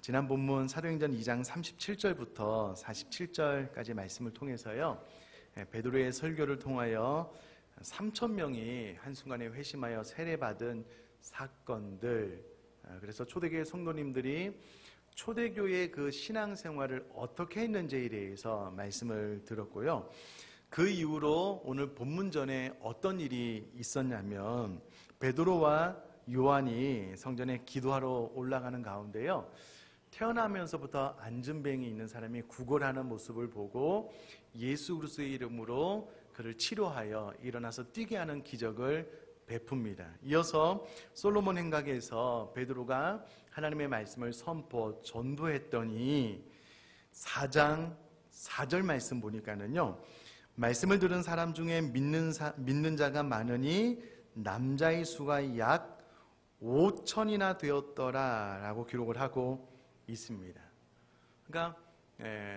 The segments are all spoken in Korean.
지난 본문 사도행전 2장 37절부터 47절까지 말씀을 통해서요, 베드로의 설교를 통하여 3,000명이 한순간에 회심하여 세례받은 사건들, 그래서 초대교회 성도님들이 초대교회의 그 신앙생활을 어떻게 했는지에 대해서 말씀을 들었고요. 그 이후로 오늘 본문 전에 어떤 일이 있었냐면, 베드로와 요한이 성전에 기도하러 올라가는 가운데요, 태어나면서부터 안진뱅이 있는 사람이 구걸하는 모습을 보고 예수 그리스도의 이름으로 그를 치료하여 일어나서 뛰게 하는 기적을 베풉니다. 이어서 솔로몬 행각에서 베드로가 하나님의 말씀을 전도했더니 4장 4절 말씀 보니까는요, 말씀을 들은 사람 중에 믿는 자가 많으니 남자의 수가 약 5천이나 되었더라 라고 기록을 하고 있습니다. 그러니까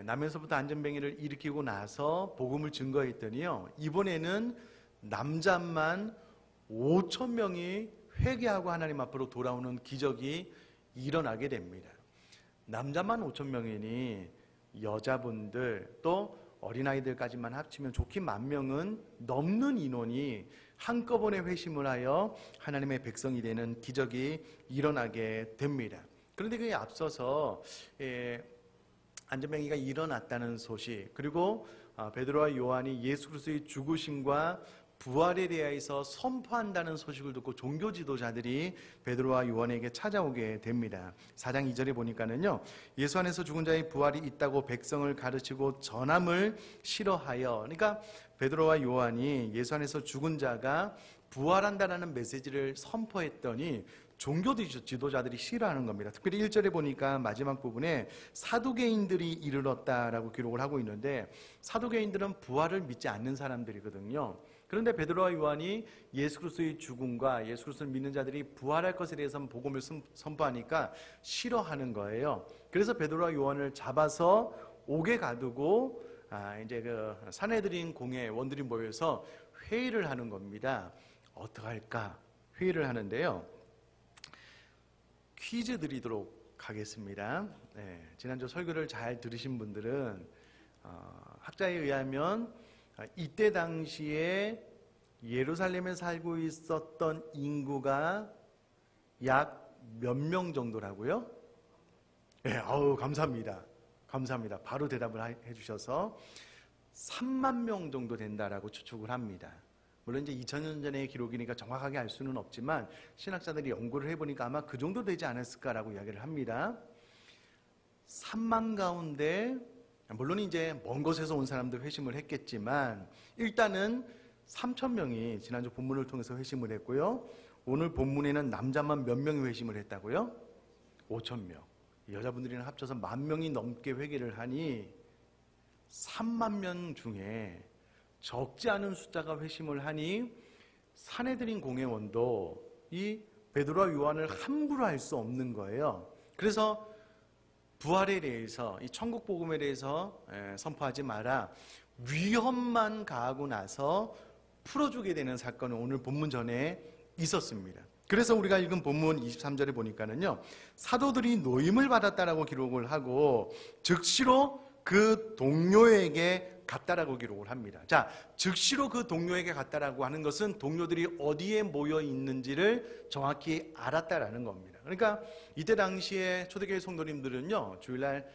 나면서부터 안진뱅이를 일으키고 나서 복음을 증거했더니요, 이번에는 남자만 5천 명이 회개하고 하나님 앞으로 돌아오는 기적이 일어나게 됩니다. 남자만 5천 명이니 여자분들 또 어린아이들까지만 합치면 좋게 10,000명은 넘는 인원이 한꺼번에 회심을 하여 하나님의 백성이 되는 기적이 일어나게 됩니다. 그런데 그에 앞서서 안진뱅이가 일어났다는 소식, 그리고 베드로와 요한이 예수 그리스도의 죽으심과 부활에 대해서 선포한다는 소식을 듣고 종교 지도자들이 베드로와 요한에게 찾아오게 됩니다. 4장 2절에 보니까는요, 예수 안에서 죽은 자의 부활이 있다고 백성을 가르치고 전함을 싫어하여, 그러니까 베드로와 요한이 예수 안에서 죽은 자가 부활한다라는 메시지를 선포했더니 종교 지도자들이 싫어하는 겁니다. 특별히 1절에 보니까 마지막 부분에 사두개인들이 이르렀다라고 기록을 하고 있는데, 사두개인들은 부활을 믿지 않는 사람들이거든요. 그런데 베드로와 요한이 예수 그리스도의 죽음과 예수 그리스도를 믿는 자들이 부활할 것에 대해서 복음을 선포하니까 싫어하는 거예요. 그래서 베드로와 요한을 잡아서 옥에 가두고 이제 그 산헤드린 공회원들이 모여서 회의를 하는 겁니다. 어떡할까 회의를 하는데요, 퀴즈 드리도록 하겠습니다. 지난주 설교를 잘 들으신 분들은 학자에 의하면 이때 당시에 예루살렘에 살고 있었던 인구가 약 몇 명 정도라고요? 감사합니다. 감사합니다. 바로 대답을 해주셔서 3만 명 정도 된다라고 추측을 합니다. 물론 이제 2000년 전의 기록이니까 정확하게 알 수는 없지만 신학자들이 연구를 해보니까 아마 그 정도 되지 않았을까라고 이야기를 합니다. 3만 가운데 물론 이제 먼 곳에서 온 사람들 회심을 했겠지만 일단은 3,000명이 지난주 본문을 통해서 회심을 했고요. 오늘 본문에는 남자만 몇 명이 회심을 했다고요? 5,000명. 여자분들이랑 합쳐서 10,000명이 넘게 회개를 하니 3만 명 중에 적지 않은 숫자가 회심을 하니 산헤드린 공회원도 이 베드로와 요한을 함부로 할 수 없는 거예요. 그래서 부활에 대해서, 이 천국 복음에 대해서 선포하지 마라, 위험만 가하고 나서 풀어주게 되는 사건은 오늘 본문 전에 있었습니다. 그래서 우리가 읽은 본문 23절에 보니까는요, 사도들이 노임을 받았다라고 기록을 하고 즉시로 그 동료에게 갔다라고 기록을 합니다. 자, 즉시로 그 동료에게 갔다라고 하는 것은 동료들이 어디에 모여 있는지를 정확히 알았다라는 겁니다. 그러니까 이때 당시에 초대교회 성도님들은요, 주일날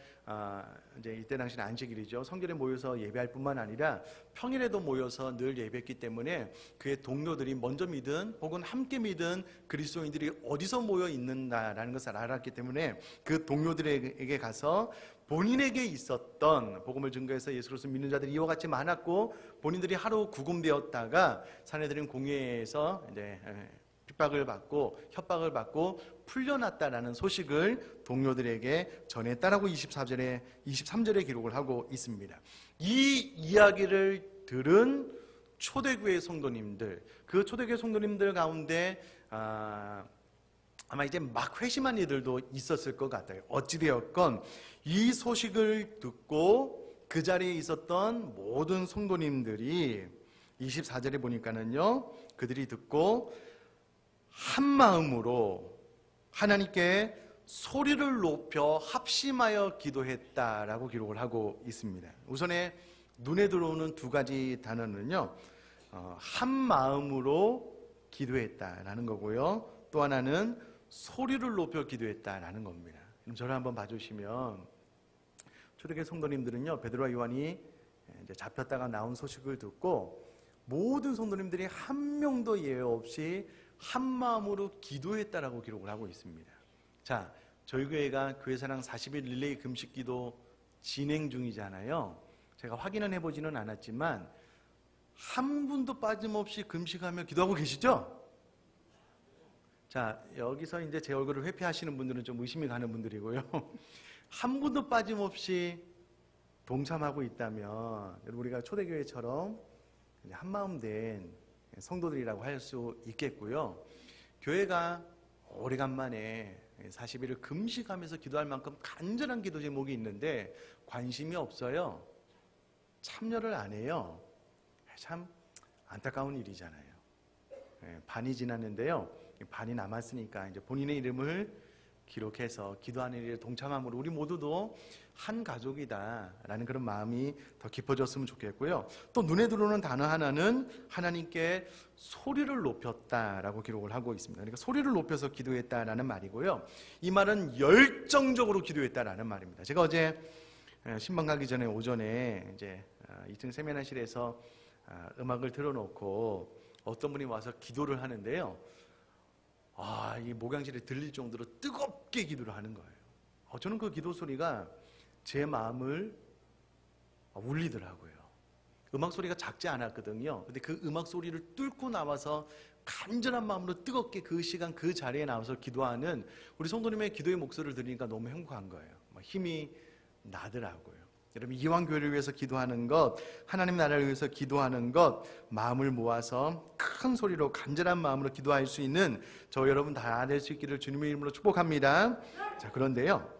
이제 이때 당시는 안식일이죠. 성결에 모여서 예배할 뿐만 아니라 평일에도 모여서 늘 예배했기 때문에 그의 동료들이 먼저 믿은 혹은 함께 믿은 그리스도인들이 어디서 모여 있는다라는 것을 알았기 때문에 그 동료들에게 가서 본인에게 있었던 복음을 증거해서 예수 그리스도 믿는 자들이 이와 같이 많았고 본인들이 하루 구금되었다가 산헤드린 공회에서 이제 핍박을 받고 협박을 받고 풀려났다라는 소식을 동료들에게 전했다라고 23절에 기록을 하고 있습니다. 이 이야기를 들은 초대교회 성도님들, 그 초대교회 성도님들 가운데 아마 이제 막 회심한 이들도 있었을 것 같아요. 어찌되었건 이 소식을 듣고 그 자리에 있었던 모든 성도님들이 24절에 보니까는요, 그들이 듣고 한 마음으로 하나님께 소리를 높여 합심하여 기도했다라고 기록을 하고 있습니다. 우선에 눈에 들어오는 두 가지 단어는요, 한 마음으로 기도했다라는 거고요, 또 하나는 소리를 높여 기도했다라는 겁니다. 그럼 저를 한번 봐주시면, 초대교회 성도님들은요, 베드로와 요한이 이제 잡혔다가 나온 소식을 듣고 모든 성도님들이 한 명도 예외 없이 한 마음으로 기도했다라고 기록을 하고 있습니다. 자, 저희 교회가 교회사랑 40일 릴레이 금식 기도 진행 중이잖아요. 제가 확인은 해보지는 않았지만 한 분도 빠짐없이 금식하며 기도하고 계시죠? 자, 여기서 이제 제 얼굴을 회피하시는 분들은 좀 의심이 가는 분들이고요. 한 분도 빠짐없이 동참하고 있다면 우리가 초대교회처럼 한마음 된 성도들이라고 할 수 있겠고요. 교회가 오래간만에 40일을 금식하면서 기도할 만큼 간절한 기도 제목이 있는데 관심이 없어요. 참여를 안 해요. 참 안타까운 일이잖아요. 반이 지났는데요. 반이 남았으니까 이제 본인의 이름을 기록해서 기도하는 일에 동참함으로 우리 모두도 한 가족이다라는 그런 마음이 더 깊어졌으면 좋겠고요. 또 눈에 들어오는 단어 하나는 하나님께 소리를 높였다라고 기록을 하고 있습니다. 그러니까 소리를 높여서 기도했다라는 말이고요. 이 말은 열정적으로 기도했다라는 말입니다. 제가 어제 신방 가기 전에 오전에 이제 2층 세미나실에서 음악을 틀어놓고 어떤 분이 와서 기도를 하는데요. 이 목양실에 들릴 정도로 뜨겁게 기도를 하는 거예요. 저는 그 기도 소리가 제 마음을 울리더라고요. 음악 소리가 작지 않았거든요. 근데 그 음악 소리를 뚫고 나와서 간절한 마음으로 뜨겁게 그 시간 그 자리에 나와서 기도하는 우리 성도님의 기도의 목소리를 들으니까 너무 행복한 거예요. 힘이 나더라고요. 여러분, 이왕교회를 위해서 기도하는 것, 하나님 나라를 위해서 기도하는 것, 마음을 모아서 큰 소리로 간절한 마음으로 기도할 수 있는 저 여러분 다 될 수 있기를 주님의 이름으로 축복합니다. 자, 그런데요,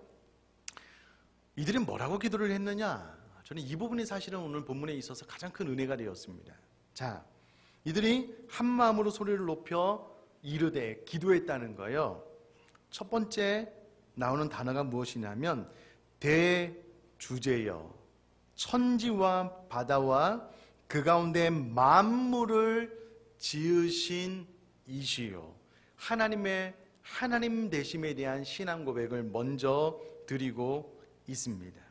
이들이 뭐라고 기도를 했느냐? 저는 이 부분이 사실은 오늘 본문에 있어서 가장 큰 은혜가 되었습니다. 자, 이들이 한 마음으로 소리를 높여 이르되 기도했다는 거예요. 첫 번째 나오는 단어가 무엇이냐면 대주제여, 천지와 바다와 그 가운데 만물을 지으신 이시요. 하나님 되심에 대한 신앙 고백을 먼저 드리고 있습니다.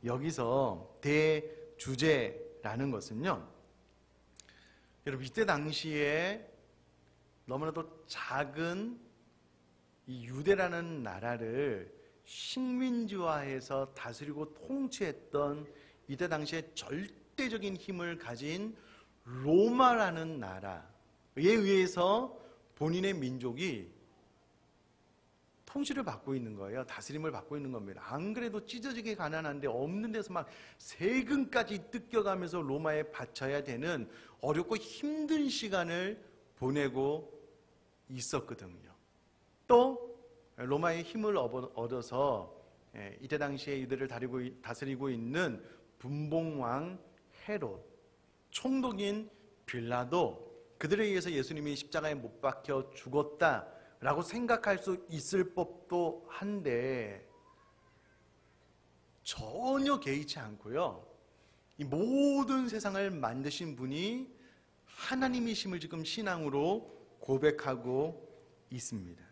여기서 대주제라는 것은요, 여러분 이때 당시에 너무나도 작은 이 유대라는 나라를 식민지화해서 다스리고 통치했던 이때 당시에 절대적인 힘을 가진 로마라는 나라에 의해서 본인의 민족이 통치를 받고 있는 거예요. 다스림을 받고 있는 겁니다. 안 그래도 찢어지게 가난한데 없는 데서 막 세금까지 뜯겨가면서 로마에 바쳐야 되는 어렵고 힘든 시간을 보내고 있었거든요. 또 로마의 힘을 얻어서 이때 당시에 이들을 다스리고 있는 분봉왕 헤롯, 총독인 빌라도 그들에 의해서 예수님이 십자가에 못 박혀 죽었다라고 생각할 수 있을 법도 한데 전혀 개의치 않고요. 이 모든 세상을 만드신 분이 하나님이심을 지금 신앙으로 고백하고 있습니다.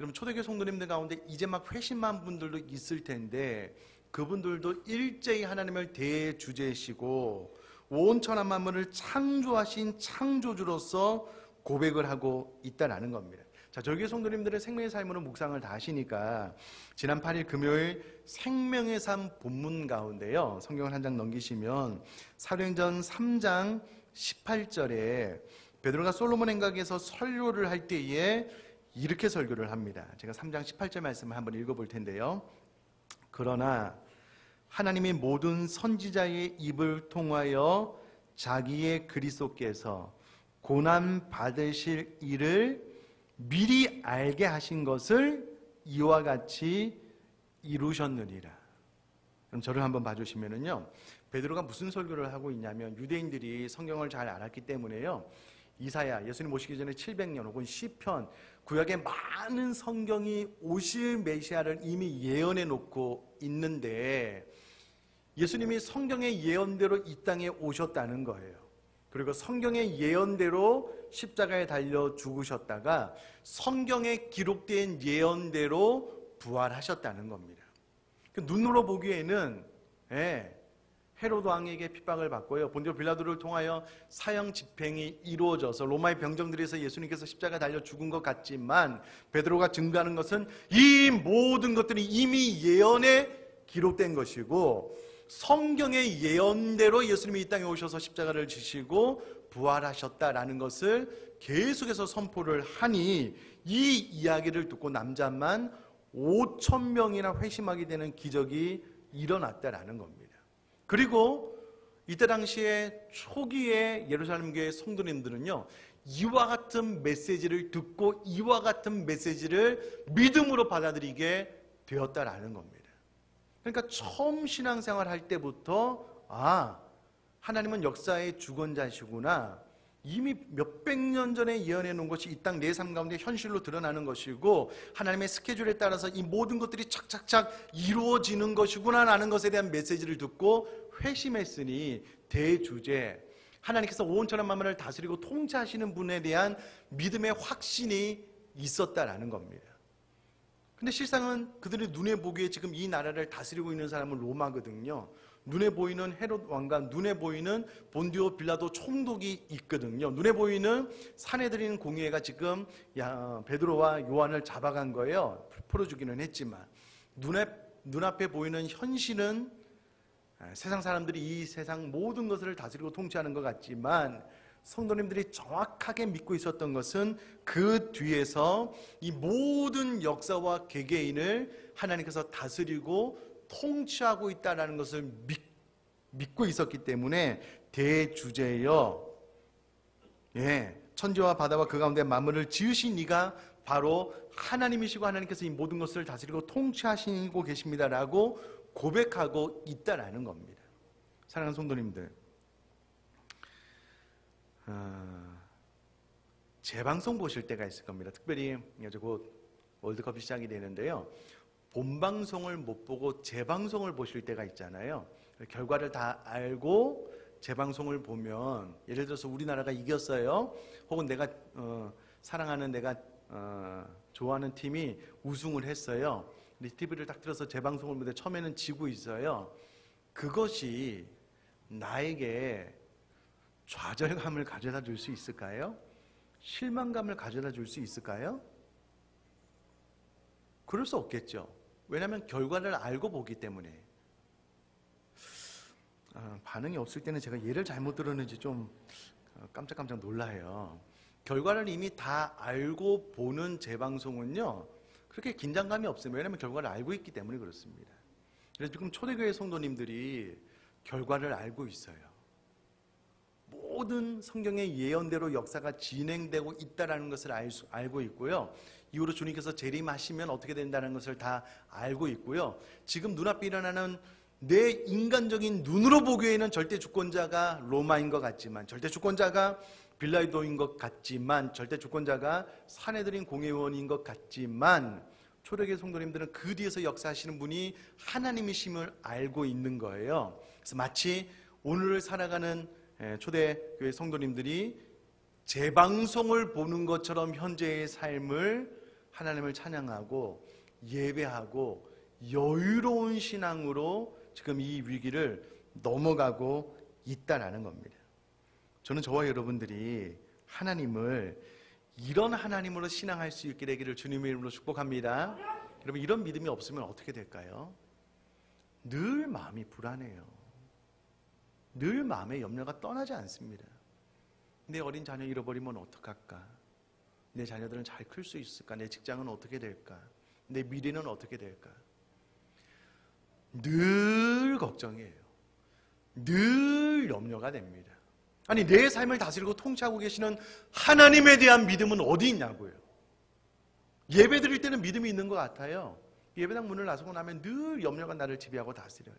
여러분 초대교회 성도님들 가운데 이제 막 회심한 분들도 있을 텐데 그분들도 일제히 하나님을 대주제시고 온 천하 만물을 창조하신 창조주로서 고백을 하고 있다는 겁니다. 자, 저희 교회 성도님들은 생명의 삶으로 묵상을 다 하시니까 지난 8일 금요일 생명의 삶 본문 가운데요, 성경을 한 장 넘기시면 사도행전 3장 18절에 베드로가 솔로몬 행각에서 설교를 할 때에 이렇게 설교를 합니다. 제가 3장 18절 말씀을 한번 읽어볼 텐데요. 그러나 하나님이 모든 선지자의 입을 통하여 자기의 그리스도께서 고난 받으실 일을 미리 알게 하신 것을 이와 같이 이루셨느니라. 그럼 저를 한번 봐주시면은요, 베드로가 무슨 설교를 하고 있냐면 유대인들이 성경을 잘 알았기 때문에요, 이사야, 예수님 오시기 전에 700년 혹은 시편 구약에 많은 성경이 오실 메시아를 이미 예언해 놓고 있는데 예수님이 성경의 예언대로 이 땅에 오셨다는 거예요. 그리고 성경의 예언대로 십자가에 달려 죽으셨다가 성경에 기록된 예언대로 부활하셨다는 겁니다. 눈으로 보기에는 헤로드 왕에게 핍박을 받고요, 본디오 빌라도를 통하여 사형 집행이 이루어져서 로마의 병정들에서 예수님께서 십자가에 달려 죽은 것 같지만 베드로가 증거하는 것은 이 모든 것들이 이미 예언에 기록된 것이고 성경의 예언대로 예수님이 이 땅에 오셔서 십자가를 지시고 부활하셨다라는 것을 계속해서 선포를 하니 이 이야기를 듣고 남자만 5,000명이나 회심하게 되는 기적이 일어났다라는 겁니다. 그리고 이때 당시에 초기에 예루살렘 교회 성도님들은요, 이와 같은 메시지를 듣고 이와 같은 메시지를 믿음으로 받아들이게 되었다라는 겁니다. 그러니까 처음 신앙생활 할 때부터 하나님은 역사의 주권자시구나, 이미 몇백 년 전에 예언해 놓은 것이 이 땅 내 삶 가운데 현실로 드러나는 것이고 하나님의 스케줄에 따라서 이 모든 것들이 착착착 이루어지는 것이구나 라는 것에 대한 메시지를 듣고 회심했으니 대주제, 하나님께서 온전한 만물을 다스리고 통치하시는 분에 대한 믿음의 확신이 있었다라는 겁니다. 근데 실상은 그들의 눈에 보기에 지금 이 나라를 다스리고 있는 사람은 로마거든요. 눈에 보이는 헤롯 왕과 눈에 보이는 본디오 빌라도 총독이 있거든요. 눈에 보이는 산헤드린 공의회가 지금 베드로와 요한을 잡아간 거예요. 풀어주기는 했지만 눈앞에 보이는 현실은 세상 사람들이 이 세상 모든 것을 다스리고 통치하는 것 같지만 성도님들이 정확하게 믿고 있었던 것은 그 뒤에서 이 모든 역사와 개개인을 하나님께서 다스리고 통치하고 있다는 것을 믿고 있었기 때문에 대주제여, 천지와 바다와 그 가운데 만물을 지으신 이가 바로 하나님이시고 하나님께서 이 모든 것을 다스리고 통치하시고 계십니다라고 고백하고 있다라는 겁니다. 사랑하는 성도님들, 재방송 보실 때가 있을 겁니다. 특별히 이제 곧 월드컵이 시작이 되는데요, 본방송을 못 보고 재방송을 보실 때가 있잖아요. 결과를 다 알고 재방송을 보면, 예를 들어서 우리나라가 이겼어요, 혹은 내가 사랑하는, 내가 좋아하는 팀이 우승을 했어요. 근데 TV를 딱 틀어서 재방송을 보는데 처음에는 지고 있어요. 그것이 나에게 좌절감을 가져다 줄 수 있을까요? 실망감을 가져다 줄 수 있을까요? 그럴 수 없겠죠. 왜냐하면 결과를 알고 보기 때문에. 반응이 없을 때는 제가 예를 잘못 들었는지 좀 깜짝깜짝 놀라요. 결과를 이미 다 알고 보는 재방송은요, 그렇게 긴장감이 없습니다. 왜냐하면 결과를 알고 있기 때문에 그렇습니다. 그래서 지금 초대교회 성도님들이 결과를 알고 있어요. 모든 성경의 예언대로 역사가 진행되고 있다는 것을 알고 있고요. 이후로 주님께서 재림하시면 어떻게 된다는 것을 다 알고 있고요. 지금 눈앞에 일어나는 내 인간적인 눈으로 보기에는 절대 주권자가 로마인 것 같지만, 절대 주권자가 빌라도인 것 같지만, 절대 주권자가 산헤드린 공회의원인 것 같지만, 초대교회 성도님들은 그 뒤에서 역사하시는 분이 하나님이심을 알고 있는 거예요. 그래서 마치 오늘을 살아가는 초대교회 성도님들이 재방송을 보는 것처럼 현재의 삶을 하나님을 찬양하고 예배하고 여유로운 신앙으로 지금 이 위기를 넘어가고 있다라는 겁니다. 저는 저와 여러분들이 하나님을 이런 하나님으로 신앙할 수 있게 되기를 주님의 이름으로 축복합니다. 여러분, 이런 믿음이 없으면 어떻게 될까요? 늘 마음이 불안해요. 늘 마음의 염려가 떠나지 않습니다. 내 어린 자녀 잃어버리면 어떡할까? 내 자녀들은 잘 클 수 있을까? 내 직장은 어떻게 될까? 내 미래는 어떻게 될까? 늘 걱정이에요. 늘 염려가 됩니다. 아니, 내 삶을 다스리고 통치하고 계시는 하나님에 대한 믿음은 어디 있냐고요. 예배 드릴 때는 믿음이 있는 것 같아요. 예배당 문을 나서고 나면 늘 염려가 나를 지배하고 다스려요.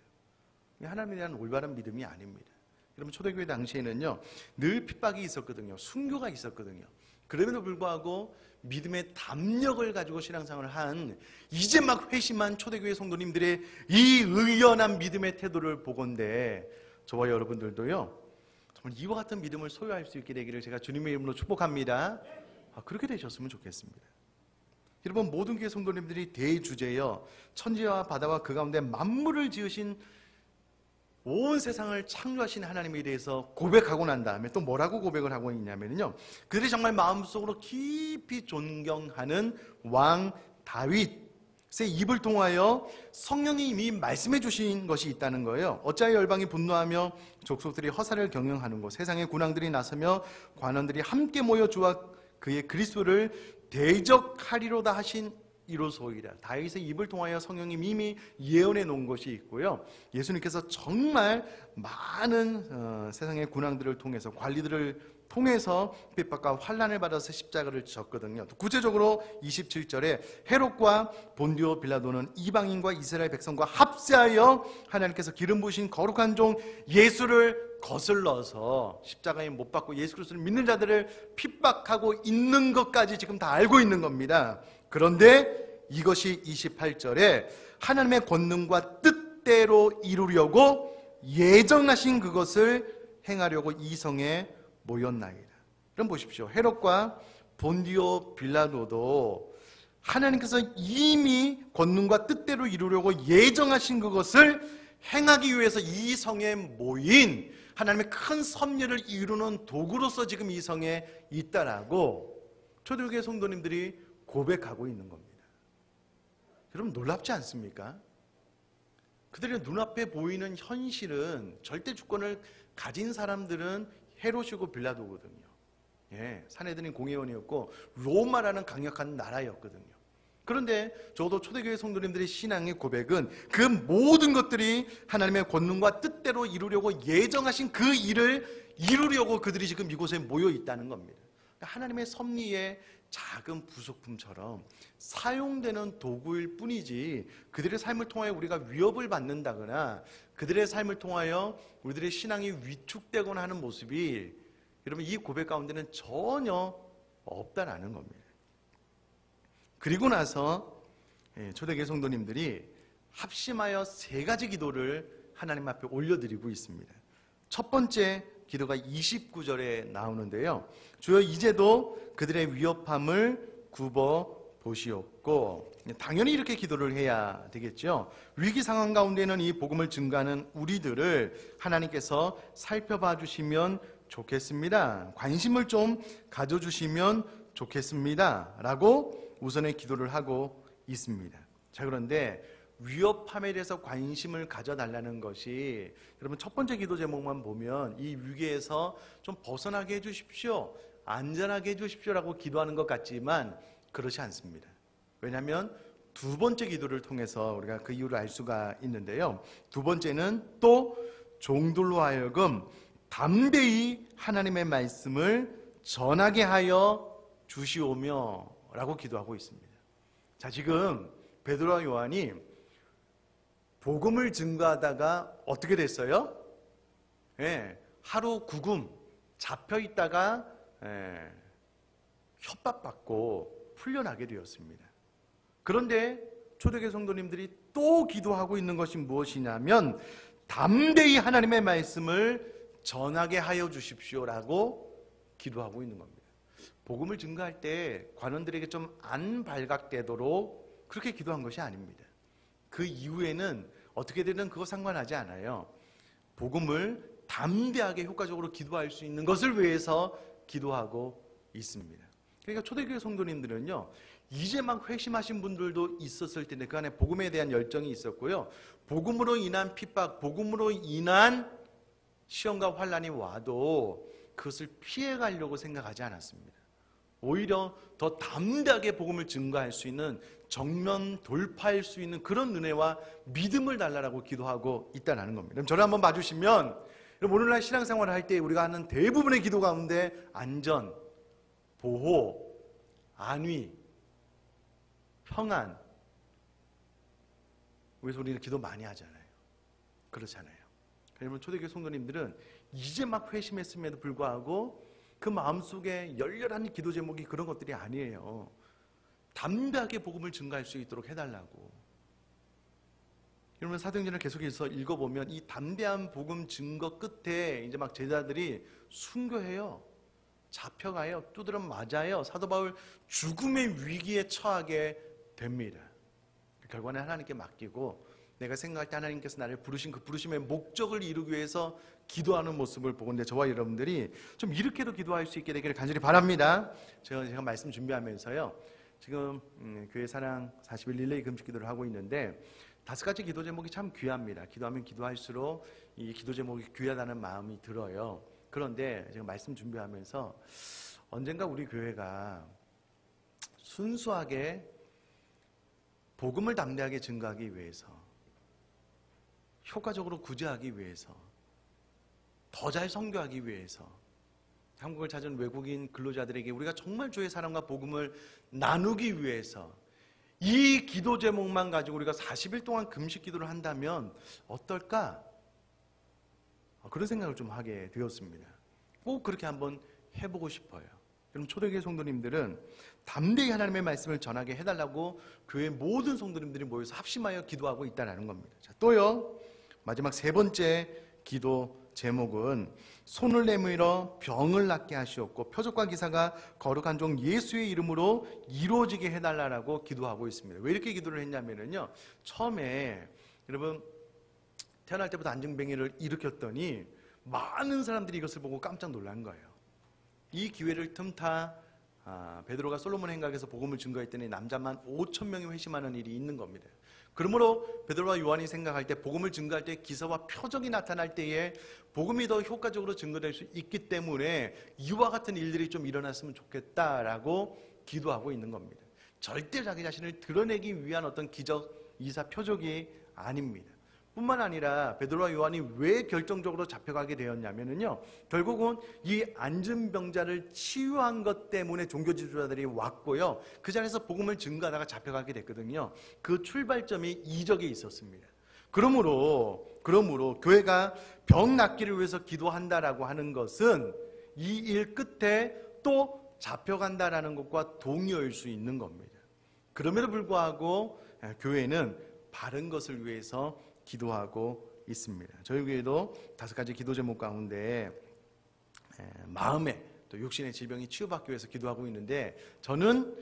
하나님에 대한 올바른 믿음이 아닙니다. 여러분, 초대교회 당시에는요, 늘 핍박이 있었거든요. 순교가 있었거든요. 그럼에도 불구하고 믿음의 담력을 가지고 신앙생활을 한 이제 막 회심한 초대교회 성도님들의 이 의연한 믿음의 태도를 보건대 저와 여러분들도요 정말 이와 같은 믿음을 소유할 수 있게 되기를 제가 주님의 이름으로 축복합니다. 그렇게 되셨으면 좋겠습니다. 여러분, 모든 교회 성도님들이 대주제여 천지와 바다와 그 가운데 만물을 지으신 온 세상을 창조하신 하나님에 대해서 고백하고 난 다음에 또 뭐라고 고백을 하고 있냐면요, 그들이 정말 마음속으로 깊이 존경하는 왕 다윗의 입을 통하여 성령이 이미 말씀해 주신 것이 있다는 거예요. 어찌하여 열방이 분노하며 족속들이 허사를 경영하는 곳, 세상의 군왕들이 나서며 관원들이 함께 모여 주와 그의 그리스도를 대적하리로다 하신 이로소이라. 다윗의 입을 통하여 성령이 이미 예언해 놓은 것이 있고요, 예수님께서 정말 많은 세상의 군왕들을 통해서, 관리들을 통해서 핍박과 환난을 받아서 십자가를 졌거든요. 구체적으로 27절에 헤롯과 본디오 빌라도는 이방인과 이스라엘 백성과 합세하여 하나님께서 기름 부으신 거룩한 종 예수를 거슬러서 십자가에 못 박고 예수 그리스도를 믿는 자들을 핍박하고 있는 것까지 지금 다 알고 있는 겁니다. 그런데 이것이 28절에 하나님의 권능과 뜻대로 이루려고 예정하신 그것을 행하려고 이 성에 모였나이다. 그럼 보십시오. 헤롯과 본디오 빌라도도 하나님께서 이미 권능과 뜻대로 이루려고 예정하신 그것을 행하기 위해서 이 성에 모인 하나님의 큰 섭리를 이루는 도구로서 지금 이 성에 있다라고 초대교회 성도님들이 고백하고 있는 겁니다. 여러분, 놀랍지 않습니까? 그들의 눈앞에 보이는 현실은 절대 주권을 가진 사람들은 헤롯이고 빌라도거든요. 사내들인 공회원이었고 로마라는 강력한 나라였거든요. 그런데 저도 초대교회 성도님들의 신앙의 고백은 그 모든 것들이 하나님의 권능과 뜻대로 이루려고 예정하신 그 일을 이루려고 그들이 지금 이곳에 모여 있다는 겁니다. 하나님의 섭리의 작은 부속품처럼 사용되는 도구일 뿐이지 그들의 삶을 통하여 우리가 위협을 받는다거나 그들의 삶을 통하여 우리들의 신앙이 위축되거나 하는 모습이 여러분 이 고백 가운데는 전혀 없다라는 겁니다. 그리고 나서 초대교회 성도님들이 합심하여 세 가지 기도를 하나님 앞에 올려드리고 있습니다. 첫 번째 기도가 29절에 나오는데요, 주여 이제도 그들의 위협함을 굽어 보시옵고, 당연히 이렇게 기도를 해야 되겠죠. 위기 상황 가운데는 이 복음을 증거하는 우리들을 하나님께서 살펴봐 주시면 좋겠습니다. 관심을 좀 가져주시면 좋겠습니다 라고 우선의 기도를 하고 있습니다. 자, 그런데 위협함에 대해서 관심을 가져달라는 것이 여러분 첫 번째 기도 제목만 보면 이 위기에서 좀 벗어나게 해주십시오, 안전하게 해주십시오라고 기도하는 것 같지만 그렇지 않습니다. 왜냐하면 두 번째 기도를 통해서 우리가 그 이유를 알 수가 있는데요, 두 번째는 또 종들로 하여금 담대히 하나님의 말씀을 전하게 하여 주시오며 라고 기도하고 있습니다. 자, 지금 베드로와 요한이 복음을 증거하다가 어떻게 됐어요? 하루 구금 잡혀 있다가 협박받고 풀려나게 되었습니다. 그런데 초대교회 성도님들이 또 기도하고 있는 것이 무엇이냐면 담대히 하나님의 말씀을 전하게 하여 주십시오라고 기도하고 있는 겁니다. 복음을 증거할 때 관원들에게 좀 안 발각되도록 그렇게 기도한 것이 아닙니다. 그 이후에는 어떻게 되든 그거 상관하지 않아요. 복음을 담대하게 효과적으로 기도할 수 있는 것을 위해서 기도하고 있습니다. 그러니까 초대교회 성도님들은요, 이제 막 회심하신 분들도 있었을 텐데 그 안에 복음에 대한 열정이 있었고요, 복음으로 인한 핍박, 복음으로 인한 시험과 환난이 와도 그것을 피해가려고 생각하지 않았습니다. 오히려 더 담대하게 복음을 증거할 수 있는, 정면 돌파할 수 있는 그런 은혜와 믿음을 달라고 기도하고 있다는 겁니다. 그럼 저를 한번 봐주시면, 오늘날 신앙생활을 할 때 우리가 하는 대부분의 기도 가운데 안전, 보호, 안위, 평안, 그래서 우리는 기도 많이 하잖아요. 그렇잖아요. 여러분 초대교회 성도님들은 이제 막 회심했음에도 불구하고 그 마음속에 열렬한 기도 제목이 그런 것들이 아니에요. 담대하게 복음을 증가할 수 있도록 해달라고. 여러분 사도행전을 계속해서 읽어보면 이 담대한 복음 증거 끝에 이제 막 제자들이 순교해요. 잡혀가요. 두드려 맞아요. 사도 바울 죽음의 위기에 처하게 됩니다. 결과는 하나님께 맡기고 내가 생각할 때 하나님께서 나를 부르신 그 부르심의 목적을 이루기 위해서 기도하는 모습을 보건대 저와 여러분들이 좀 이렇게도 기도할 수 있게 되기를 간절히 바랍니다. 제가 말씀 준비하면서요. 지금 교회 사랑 40일 릴레이 금식 기도를 하고 있는데 5가지 기도 제목이 참 귀합니다. 기도하면 기도할수록 이 기도 제목이 귀하다는 마음이 들어요. 그런데 제가 말씀 준비하면서 언젠가 우리 교회가 순수하게 복음을 담대하게 증거하기 위해서, 효과적으로 구제하기 위해서, 더 잘 선교하기 위해서, 한국을 찾은 외국인 근로자들에게 우리가 정말 주의 사랑과 복음을 나누기 위해서 이 기도 제목만 가지고 우리가 40일 동안 금식 기도를 한다면 어떨까? 그런 생각을 좀 하게 되었습니다. 꼭 그렇게 한번 해보고 싶어요. 그럼 초대교회 성도님들은 담대히 하나님의 말씀을 전하게 해달라고 교회 모든 성도님들이 모여서 합심하여 기도하고 있다는 겁니다. 자, 또요, 마지막 3번째 기도 제목은 손을 내밀어 병을 낫게 하시옵고 표적과 기사가 거룩한 종 예수의 이름으로 이루어지게 해달라고 기도하고 있습니다. 왜 이렇게 기도를 했냐면요, 처음에 여러분 태어날 때부터 안증뱅이를 일으켰더니 많은 사람들이 이것을 보고 깜짝 놀란 거예요. 이 기회를 틈타 베드로가 솔로몬 행각에서 복음을 증거했더니 남자만 5,000명이 회심하는 일이 있는 겁니다. 그러므로 베드로와 요한이 생각할 때 복음을 증거할 때 기사와 표적이 나타날 때에 복음이 더 효과적으로 증거될 수 있기 때문에 이와 같은 일들이 좀 일어났으면 좋겠다라고 기도하고 있는 겁니다. 절대 자기 자신을 드러내기 위한 어떤 기적, 이사, 표적이 아닙니다. 뿐만 아니라 베드로와 요한이 왜 결정적으로 잡혀가게 되었냐면요, 결국은 이 앉은 병자를 치유한 것 때문에 종교 지도자들이 왔고요, 그 자리에서 복음을 증거하다가 잡혀가게 됐거든요. 그 출발점이 이적에 있었습니다. 그러므로 교회가 병 낫기를 위해서 기도한다라고 하는 것은 이 일 끝에 또 잡혀간다라는 것과 동의할 수 있는 겁니다. 그럼에도 불구하고 교회는 바른 것을 위해서 기도하고 있습니다. 저희 교회도 5가지 기도 제목 가운데 마음의 또 육신의 질병이 치유받기 위해서 기도하고 있는데, 저는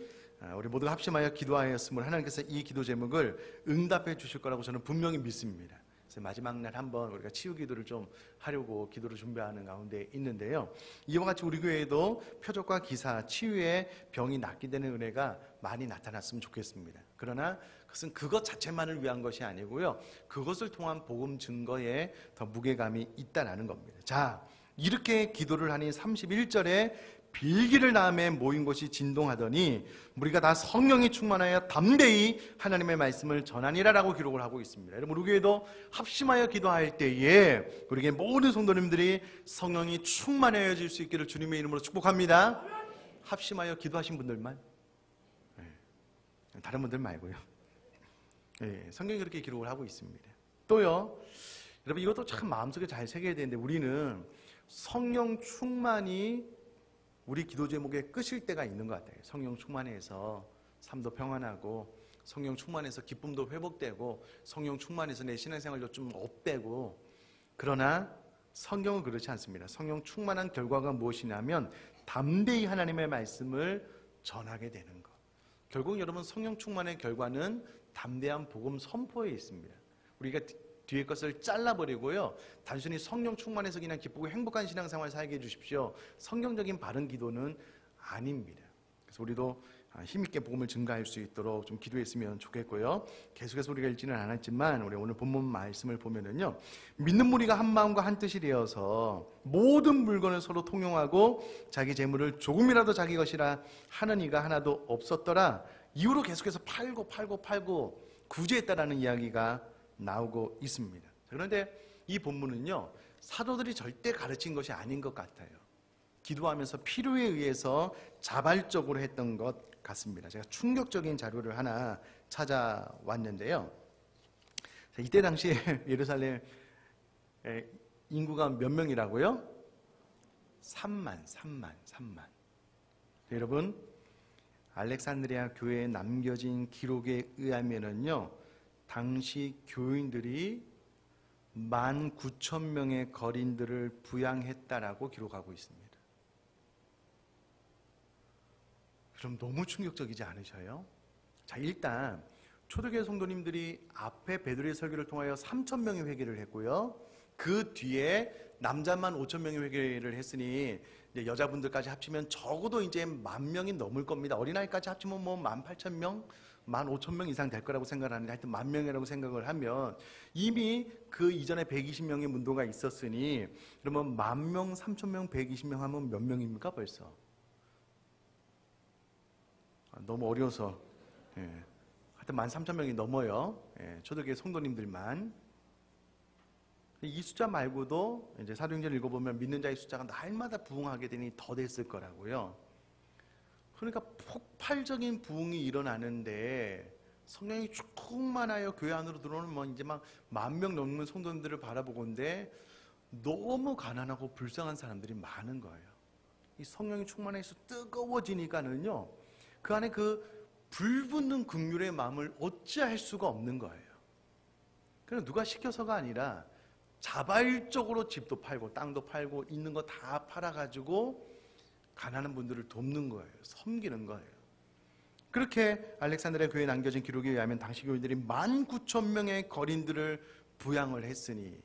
우리 모두가 합심하여 기도하였으므로 하나님께서 이 기도 제목을 응답해 주실 거라고 저는 분명히 믿습니다. 그래서 마지막 날 한번 우리가 치유 기도를 좀 하려고 기도를 준비하는 가운데 있는데요, 이와 같이 우리 교회에도 표적과 기사, 치유의 병이 낫게 되는 은혜가 많이 나타났으면 좋겠습니다. 그러나 그것은 그것 자체만을 위한 것이 아니고요, 그것을 통한 복음 증거에 더 무게감이 있다는 겁니다. 자, 이렇게 기도를 하니 31절에 빌기를 낳음에 모인 곳이 진동하더니 우리가 다 성령이 충만하여 담대히 하나님의 말씀을 전하니라라고 기록을 하고 있습니다. 여러분, 우리 교회도 합심하여 기도할 때에 우리에게 모든 성도님들이 성령이 충만해질 수 있기를 주님의 이름으로 축복합니다. 합심하여 기도하신 분들만, 다른 분들 말고요. 성경이 그렇게 기록을 하고 있습니다. 또요, 여러분 이것도 참 마음속에 잘 새겨야 되는데, 우리는 성령 충만이 우리 기도 제목의 끝일 때가 있는 것 같아요. 성령 충만해서 삶도 평안하고, 성령 충만해서 기쁨도 회복되고, 성령 충만해서 내 신앙생활도 좀 업되고. 그러나 성경은 그렇지 않습니다. 성령 충만한 결과가 무엇이냐면 담대히 하나님의 말씀을 전하게 되는 것. 결국 여러분, 성령 충만의 결과는 담대한 복음 선포에 있습니다. 우리가 뒤에 것을 잘라버리고요, 단순히 성령 충만해서 그냥 기쁘고 행복한 신앙생활 살게 해주십시오, 성경적인 바른 기도는 아닙니다. 그래서 우리도 힘있게 복음을 증가할 수 있도록 좀 기도했으면 좋겠고요. 계속해서 우리가 읽지는 않았지만 우리 오늘 본문 말씀을 보면은요, 믿는 무리가 한 마음과 한 뜻이 되어서 모든 물건을 서로 통용하고 자기 재물을 조금이라도 자기 것이라 하는 이가 하나도 없었더라. 이후로 계속해서 팔고 구제했다라는 이야기가 나오고 있습니다. 그런데 이 본문은요, 사도들이 절대 가르친 것이 아닌 것 같아요. 기도하면서 필요에 의해서 자발적으로 했던 것 같습니다. 제가 충격적인 자료를 하나 찾아왔는데요, 이때 당시에 예루살렘 인구가 몇 명이라고요? 3만. 여러분, 알렉산드리아 교회에 남겨진 기록에 의하면은요, 당시 교인들이 19,000명의 거린들을 부양했다라고 기록하고 있습니다. 그럼 너무 충격적이지 않으셔요? 자, 일단 초대교회 성도님들이 앞에 베드로의 설교를 통하여 3,000명이 회개를 했고요. 그 뒤에 남자만 5,000명이 회개를 했으니 이제 여자분들까지 합치면 적어도 이제 10,000명이 넘을 겁니다. 어린아이까지 합치면 뭐 18,000명, 15,000명 이상 될 거라고 생각을 하는데 하여튼 10,000명이라고 생각을 하면 이미 그 이전에 120명의 문도가 있었으니 그러면 10,000명, 3,000명, 120명 하면 몇 명입니까 벌써? 너무 어려워서 하여튼 13,000명이 넘어요. 초대교회 성도님들만. 이 숫자 말고도 이제 사도행전을 읽어보면 믿는 자의 숫자가 날마다 부흥하게 되니 더 됐을 거라고요. 그러니까 폭발적인 부흥이 일어나는데 성령이 충만하여 교회 안으로 들어오는 뭐 이제 막 10,000명 넘는 성도님들을 바라보건데 너무 가난하고 불쌍한 사람들이 많은 거예요. 이 성령이 충만해서 뜨거워지니까는요, 그 안에 그 불붙는 긍휼의 마음을 어찌할 수가 없는 거예요. 그래서 누가 시켜서가 아니라 자발적으로 집도 팔고 땅도 팔고 있는 거 다 팔아가지고 가난한 분들을 돕는 거예요. 섬기는 거예요. 그렇게 알렉산드리아 교회에 남겨진 기록에 의하면 당시 교인들이 19,000명의 거린들을 부양을 했으니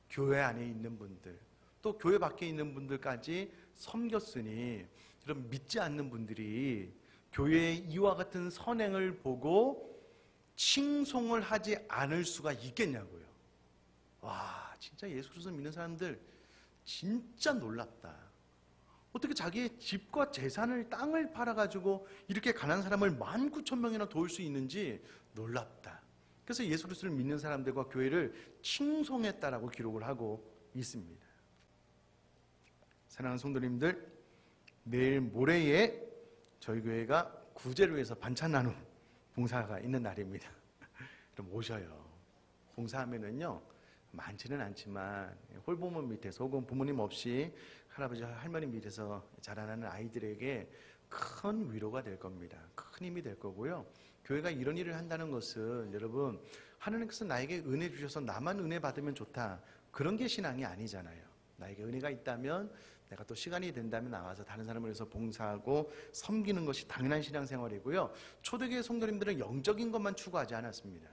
교회 안에 있는 분들 또 교회 밖에 있는 분들까지 섬겼으니 그럼 믿지 않는 분들이 교회의 이와 같은 선행을 보고 칭송을 하지 않을 수가 있겠냐고요. 와, 진짜 예수 그리스도 믿는 사람들 진짜 놀랍다. 어떻게 자기의 집과 재산을 땅을 팔아가지고 이렇게 가난한 사람을 19,000명이나 도울 수 있는지 놀랍다. 그래서 예수 그리스도를 믿는 사람들과 교회를 칭송했다라고 기록을 하고 있습니다. 사랑하는 성도님들, 내일 모레에 저희 교회가 구제를 위해서 반찬 나눔 봉사가 있는 날입니다. 그럼 오셔요. 봉사하면은요, 많지는 않지만 홀부모 밑에서 혹은 부모님 없이 할아버지 할머니 밑에서 자라나는 아이들에게 큰 위로가 될 겁니다. 큰 힘이 될 거고요. 교회가 이런 일을 한다는 것은 여러분, 하나님께서 나에게 은혜 주셔서 나만 은혜 받으면 좋다, 그런 게 신앙이 아니잖아요. 나에게 은혜가 있다면 내가 또 시간이 된다면 나와서 다른 사람을 위해서 봉사하고 섬기는 것이 당연한 신앙생활이고요. 초대교회 성도님들은 영적인 것만 추구하지 않았습니다.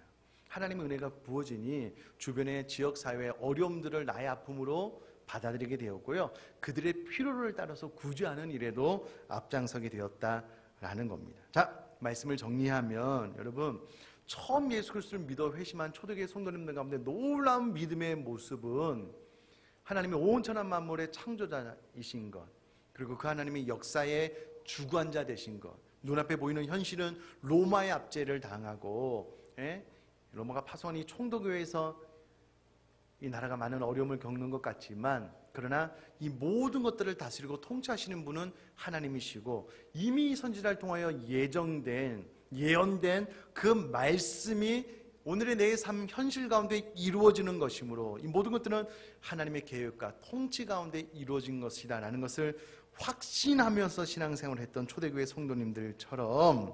하나님의 은혜가 부어지니 주변의 지역사회의 어려움들을 나의 아픔으로 받아들이게 되었고요. 그들의 필요를 따라서 구제하는 일에도 앞장서게 되었다라는 겁니다. 자, 말씀을 정리하면 여러분, 처음 예수 그리스도를 믿어 회심한 초대교회 성도님들 가운데 놀라운 믿음의 모습은 하나님의 온천한 만물의 창조자이신 것, 그리고 그 하나님의 역사의 주관자 되신 것, 눈앞에 보이는 현실은 로마의 압제를 당하고 로마가 파송한 이 총독교회에서 이 나라가 많은 어려움을 겪는 것 같지만 그러나 이 모든 것들을 다스리고 통치하시는 분은 하나님이시고 이미 선지자를 통하여 예언된 그 말씀이 오늘의 내 삶 현실 가운데 이루어지는 것이므로 이 모든 것들은 하나님의 계획과 통치 가운데 이루어진 것이다 라는 것을 확신하면서 신앙생활을 했던 초대교회 성도님들처럼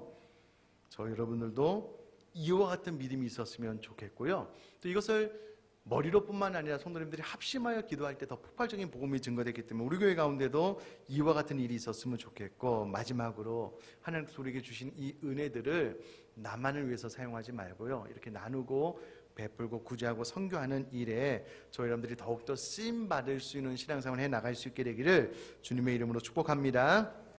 저 여러분들도 이와 같은 믿음이 있었으면 좋겠고요. 또 이것을 머리로뿐만 아니라 성도님들이 합심하여 기도할 때 더 폭발적인 복음이 증거됐기 때문에 우리 교회 가운데도 이와 같은 일이 있었으면 좋겠고, 마지막으로 하나님께서 우리에게 주신 이 은혜들을 나만을 위해서 사용하지 말고요, 이렇게 나누고 베풀고 구제하고 선교하는 일에 저희 여러분들이 더욱더 쓰임받을 수 있는 신앙생활을 해나갈 수 있게 되기를 주님의 이름으로 축복합니다.